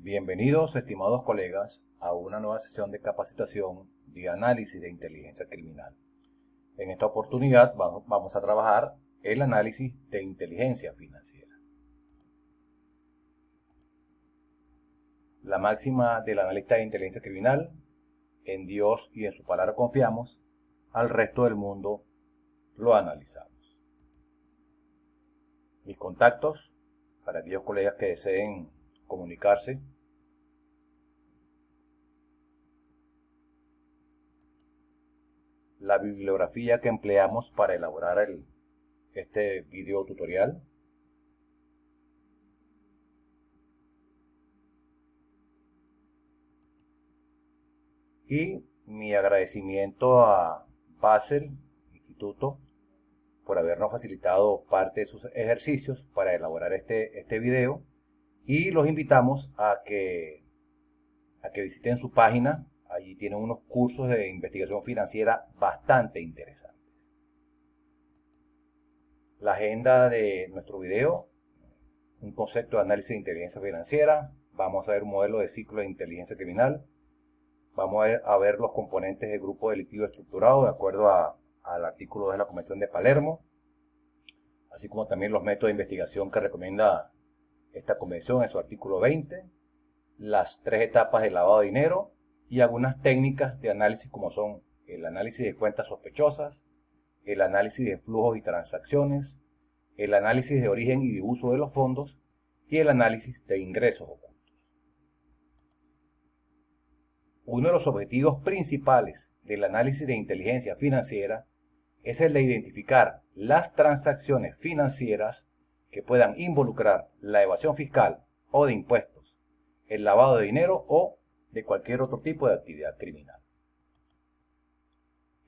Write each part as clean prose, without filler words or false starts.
Bienvenidos, estimados colegas, a una nueva sesión de capacitación de análisis de inteligencia criminal. En esta oportunidad vamos a trabajar el análisis de inteligencia financiera. La máxima del analista de inteligencia criminal: en Dios y en su palabra confiamos, al resto del mundo lo analizamos. Mis contactos, para aquellos colegas que deseen comunicarse: la bibliografía que empleamos para elaborar este video tutorial, y mi agradecimiento a Basel Instituto por habernos facilitado parte de sus ejercicios para elaborar este video, y los invitamos a que visiten su página. Allí tienen unos cursos de investigación financiera bastante interesantes. La agenda de nuestro video: un concepto de análisis de inteligencia financiera, vamos a ver un modelo de ciclo de inteligencia criminal, vamos a ver los componentes del grupo delictivo estructurado de acuerdo al artículo 2 de la Convención de Palermo, así como también los métodos de investigación que recomienda esta convención en su artículo 20, las 3 etapas del lavado de dinero y algunas técnicas de análisis como son el análisis de cuentas sospechosas, el análisis de flujos y transacciones, el análisis de origen y de uso de los fondos y el análisis de ingresos ocultos. Uno de los objetivos principales del análisis de inteligencia financiera es el de identificar las transacciones financieras que puedan involucrar la evasión fiscal o de impuestos, el lavado de dinero o de cualquier otro tipo de actividad criminal.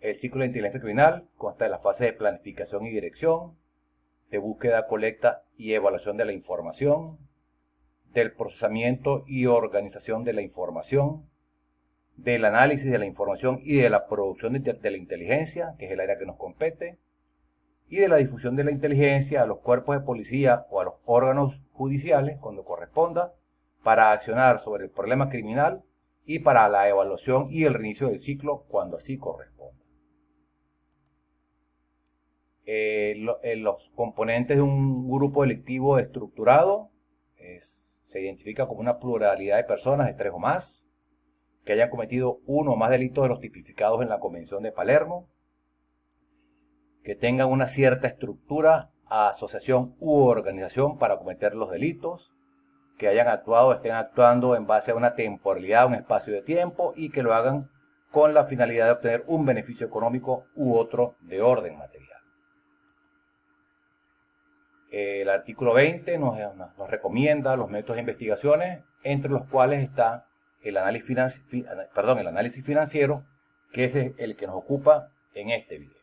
El ciclo de inteligencia criminal consta de la fase de planificación y dirección, de búsqueda, colecta y evaluación de la información, del procesamiento y organización de la información, del análisis de la información y de la producción de la inteligencia, que es el área que nos compete, y de la difusión de la inteligencia a los cuerpos de policía o a los órganos judiciales cuando corresponda, para accionar sobre el problema criminal y para la evaluación y el reinicio del ciclo cuando así corresponda. Los componentes de un grupo delictivo estructurado se identifica como una pluralidad de personas de 3 o más, que hayan cometido uno o más delitos de los tipificados en la Convención de Palermo, que tengan una cierta estructura, asociación u organización para cometer los delitos, que hayan actuado o estén actuando en base a una temporalidad, un espacio de tiempo, y que lo hagan con la finalidad de obtener un beneficio económico u otro de orden material. El artículo 20 nos recomienda los métodos de investigaciones, entre los cuales está el análisis financiero, que es el que nos ocupa en este video.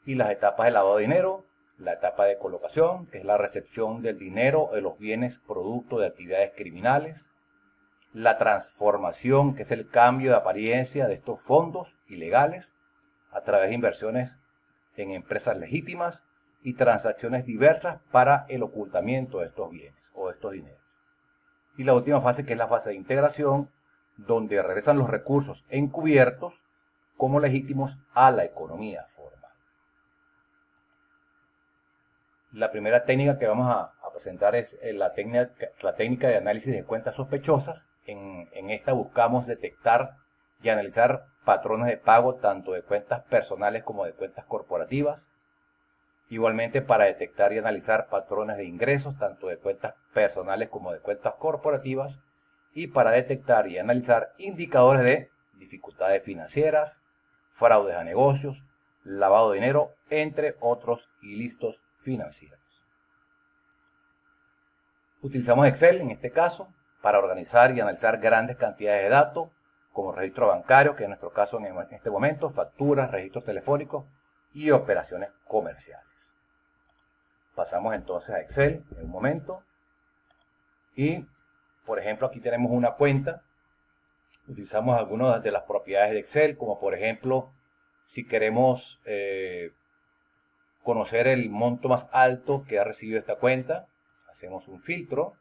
Y las etapas de lavado de dinero: la etapa de colocación, que es la recepción del dinero o de los bienes producto de actividades criminales; la transformación, que es el cambio de apariencia de estos fondos ilegales a través de inversiones en empresas legítimas y transacciones diversas para el ocultamiento de estos bienes o de estos dineros; y la última fase, que es la fase de integración, donde regresan los recursos encubiertos como legítimos a la economía formal. La primera técnica que vamos a presentar es la técnica de análisis de cuentas sospechosas. En esta buscamos detectar y analizar patrones de pago tanto de cuentas personales como de cuentas corporativas. Igualmente, para detectar y analizar patrones de ingresos tanto de cuentas personales como de cuentas corporativas, y para detectar y analizar indicadores de dificultades financieras, fraudes a negocios, lavado de dinero, entre otros ilícitos financieros. Utilizamos Excel en este caso para organizar y analizar grandes cantidades de datos, como registro bancario, que en nuestro caso en este momento, facturas, registros telefónicos y operaciones comerciales. Pasamos entonces a Excel en un momento. Y, por ejemplo, aquí tenemos una cuenta. Utilizamos algunas de las propiedades de Excel, como por ejemplo, si queremos conocer el monto más alto que ha recibido esta cuenta, hacemos un filtro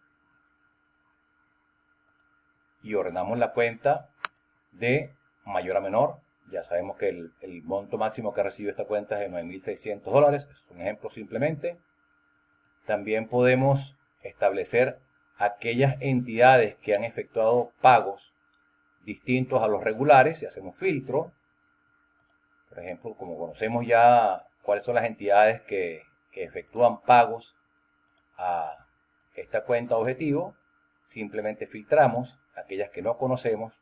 y ordenamos la cuenta de mayor a menor. Ya sabemos que el monto máximo que recibe esta cuenta es de $9.600. Es un ejemplo simplemente. También podemos establecer aquellas entidades que han efectuado pagos distintos a los regulares y hacemos filtro. Por ejemplo, como conocemos ya cuáles son las entidades que efectúan pagos a esta cuenta objetivo, simplemente filtramos aquellas que no conocemos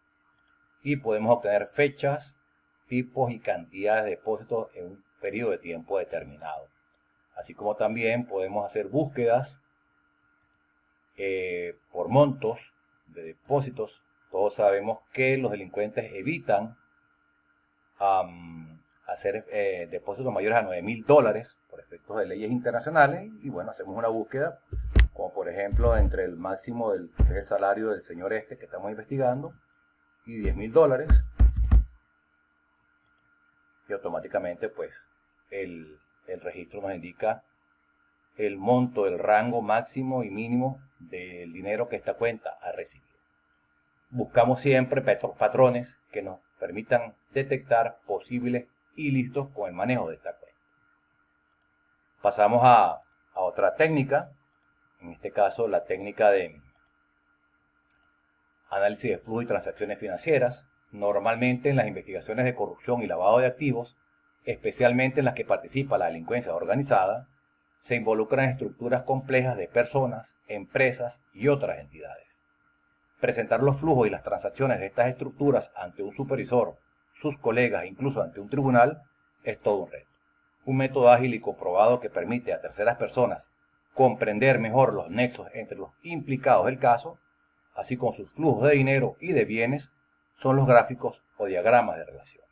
y podemos obtener fechas, tipos y cantidades de depósitos en un periodo de tiempo determinado. Así como también podemos hacer búsquedas por montos de depósitos. Todos sabemos que los delincuentes evitan hacer depósitos mayores a $9.000 por efectos de leyes internacionales. Y bueno, hacemos una búsqueda, como por ejemplo entre el máximo del que es el salario del señor que estamos investigando y $10.000. Y automáticamente pues el registro nos indica el monto, el rango máximo y mínimo del dinero que esta cuenta ha recibido. Buscamos siempre patrones que nos permitan detectar posibles ilícitos con el manejo de esta cuenta. Pasamos a otra técnica, en este caso la técnica de análisis de flujo y transacciones financieras. Normalmente en las investigaciones de corrupción y lavado de activos, especialmente en las que participa la delincuencia organizada, se involucran estructuras complejas de personas, empresas y otras entidades. Presentar los flujos y las transacciones de estas estructuras ante un supervisor, sus colegas e incluso ante un tribunal es todo un reto. Un método ágil y comprobado que permite a terceras personas comprender mejor los nexos entre los implicados del caso, así como sus flujos de dinero y de bienes, son los gráficos o diagramas de relaciones.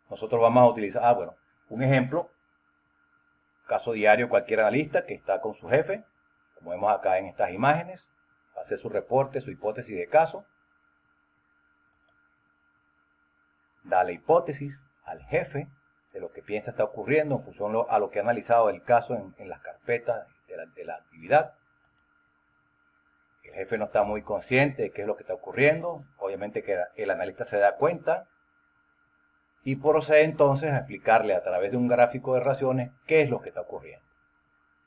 Nosotros vamos a utilizar, un ejemplo, caso diario, cualquier analista que está con su jefe, como vemos acá en estas imágenes, hace su reporte, su hipótesis de caso, da la hipótesis al jefe de lo que piensa está ocurriendo en función a lo que ha analizado el caso en las carpetas de la actividad. El jefe no está muy consciente de qué es lo que está ocurriendo, obviamente que el analista se da cuenta y procede entonces a explicarle a través de un gráfico de relaciones qué es lo que está ocurriendo.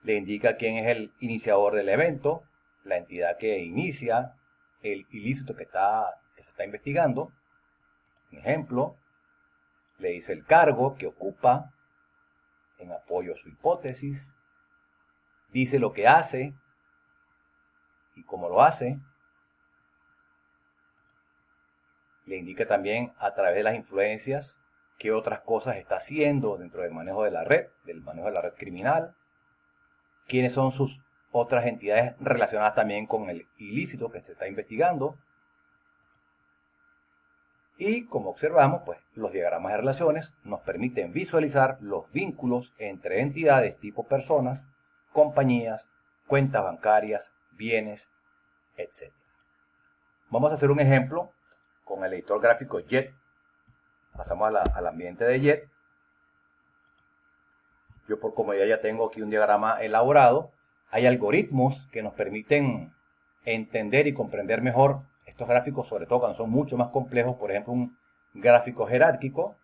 Le indica quién es el iniciador del evento, la entidad que inicia el ilícito que se está investigando. Un ejemplo, le dice el cargo que ocupa en apoyo a su hipótesis, dice lo que hace y cómo lo hace. Le indica también a través de las influencias qué otras cosas está haciendo dentro del manejo de la red criminal, quiénes son sus otras entidades relacionadas también con el ilícito que se está investigando. Y como observamos, pues los diagramas de relaciones nos permiten visualizar los vínculos entre entidades tipo personas, compañías, cuentas bancarias, bienes, etc. Vamos a hacer un ejemplo con el editor gráfico JET. Pasamos al ambiente de JET. Yo por comodidad ya tengo aquí un diagrama elaborado. Hay algoritmos que nos permiten entender y comprender mejor estos gráficos, sobre todo cuando son mucho más complejos. Por ejemplo, un gráfico jerárquico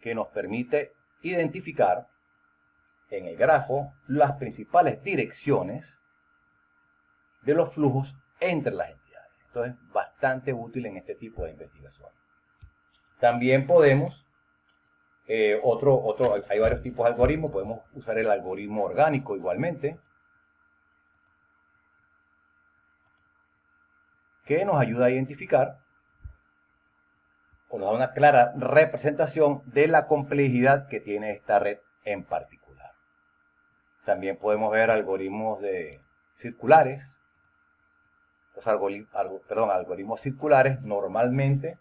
que nos permite identificar en el grafo las principales direcciones de los flujos entre las entidades. Esto es bastante útil en este tipo de investigación. También podemos, hay varios tipos de algoritmos, podemos usar el algoritmo orgánico igualmente, que nos ayuda a identificar o nos da una clara representación de la complejidad que tiene esta red en particular. También podemos ver algoritmos circulares. Los algoritmos circulares normalmente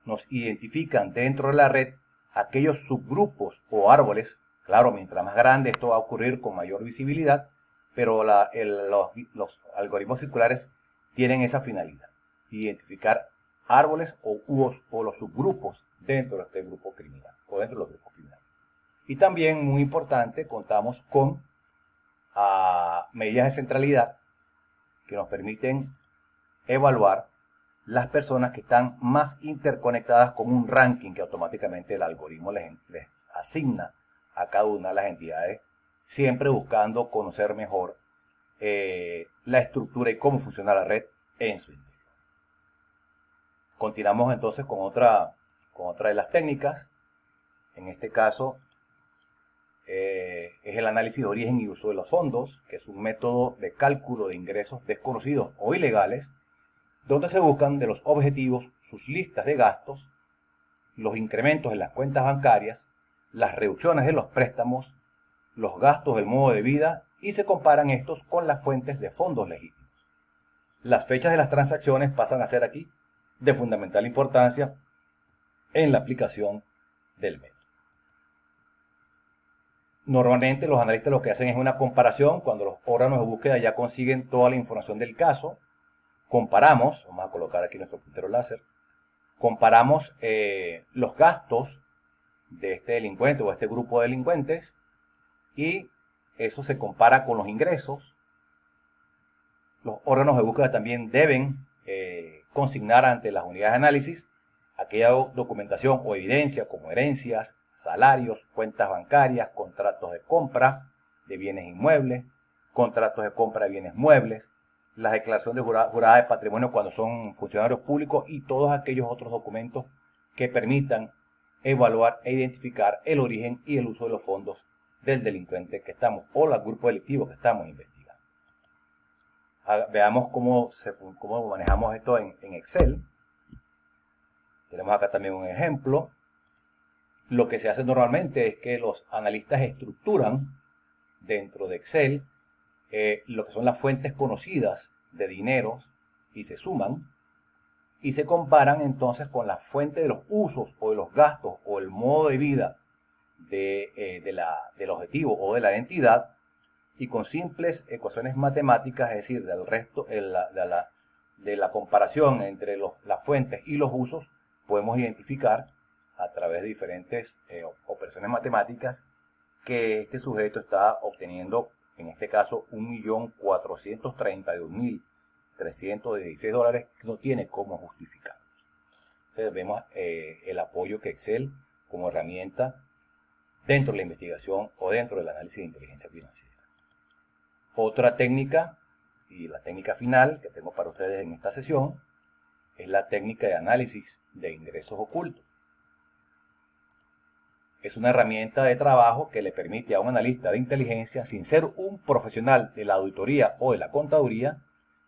nos identifican dentro de la red aquellos subgrupos o árboles. Claro, mientras más grande esto va a ocurrir con mayor visibilidad, pero los algoritmos circulares tienen esa finalidad, identificar árboles o los subgrupos dentro de este grupo criminal o dentro de los grupos criminales. Y también, muy importante, contamos con a medidas de centralidad que nos permiten evaluar las personas que están más interconectadas con un ranking que automáticamente el algoritmo les asigna a cada una de las entidades, siempre buscando conocer mejor la estructura y cómo funciona la red en su interior. Continuamos entonces con otra de las técnicas. En este caso es el análisis de origen y uso de los fondos, que es un método de cálculo de ingresos desconocidos o ilegales, donde se buscan de los objetivos sus listas de gastos, los incrementos en las cuentas bancarias, las reducciones de los préstamos, los gastos del modo de vida, y se comparan estos con las fuentes de fondos legítimos. Las fechas de las transacciones pasan a ser aquí de fundamental importancia en la aplicación del método. Normalmente los analistas lo que hacen es una comparación. Cuando los órganos de búsqueda ya consiguen toda la información del caso, comparamos, vamos a colocar aquí nuestro puntero láser, comparamos los gastos de este delincuente o este grupo de delincuentes, y eso se compara con los ingresos. Los órganos de búsqueda también deben consignar ante las unidades de análisis aquella documentación o evidencia como herencias, salarios, cuentas bancarias, contratos de compra de bienes inmuebles, contratos de compra de bienes muebles, las declaraciones juradas de patrimonio cuando son funcionarios públicos, y todos aquellos otros documentos que permitan evaluar e identificar el origen y el uso de los fondos del delincuente que estamos, o del grupo delictivo que estamos investigando. Veamos cómo manejamos esto en Excel. Tenemos acá también un ejemplo. Lo que se hace normalmente es que los analistas estructuran dentro de Excel lo que son las fuentes conocidas de dineros y se suman y se comparan entonces con la fuente de los usos o de los gastos o el modo de vida del objetivo o de la entidad, y con simples ecuaciones matemáticas, es decir, del resto de la comparación entre las fuentes y los usos, podemos identificar a través de diferentes operaciones matemáticas que este sujeto está obteniendo, en este caso, $1.431.316 que no tiene cómo justificar. Entonces vemos el apoyo que Excel como herramienta dentro de la investigación o dentro del análisis de inteligencia financiera. Otra técnica, y la técnica final que tengo para ustedes en esta sesión, es la técnica de análisis de ingresos ocultos. Es una herramienta de trabajo que le permite a un analista de inteligencia, sin ser un profesional de la auditoría o de la contaduría,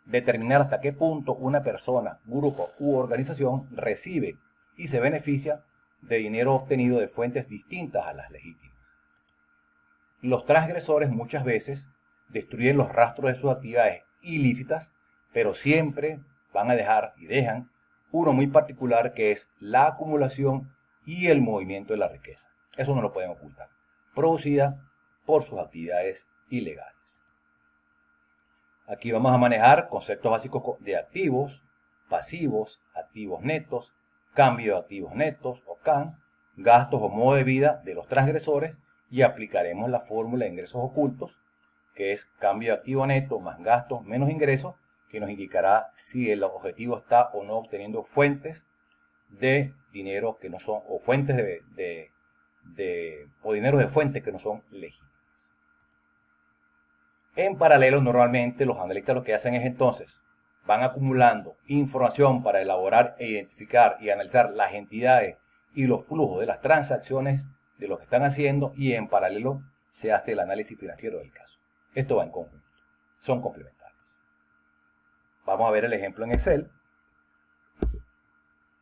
determinar hasta qué punto una persona, grupo u organización recibe y se beneficia de dinero obtenido de fuentes distintas a las legítimas. Los transgresores muchas veces destruyen los rastros de sus actividades ilícitas, pero siempre van a dejan uno muy particular, que es la acumulación y el movimiento de la riqueza. Eso no lo pueden ocultar, producida por sus actividades ilegales. Aquí vamos a manejar conceptos básicos de activos, pasivos, activos netos, cambio de activos netos o CAN, gastos o modo de vida de los transgresores, y aplicaremos la fórmula de ingresos ocultos, que es cambio de activo neto más gastos menos ingresos, que nos indicará si el objetivo está o no obteniendo fuentes de dinero que no son, o fuentes o dinero de fuentes que no son legítimas. En paralelo, normalmente los analistas lo que hacen es entonces van acumulando información para elaborar e identificar y analizar las entidades y los flujos de las transacciones de lo que están haciendo, y en paralelo se hace el análisis financiero del caso. Esto va en conjunto, son complementarios. Vamos a ver el ejemplo en Excel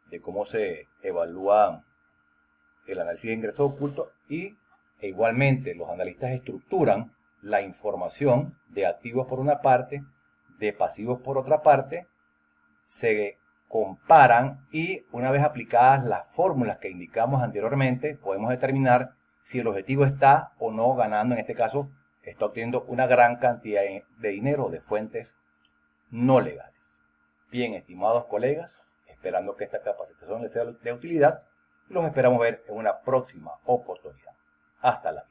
de cómo se evalúa el análisis de ingresos ocultos, y igualmente los analistas estructuran la información de activos por una parte, de pasivos por otra parte, se comparan, y una vez aplicadas las fórmulas que indicamos anteriormente, podemos determinar si el objetivo está o no ganando. En este caso, está obteniendo una gran cantidad de dinero de fuentes no legales. Bien, estimados colegas, esperando que esta capacitación les sea de utilidad, los esperamos ver en una próxima oportunidad. Hasta la próxima.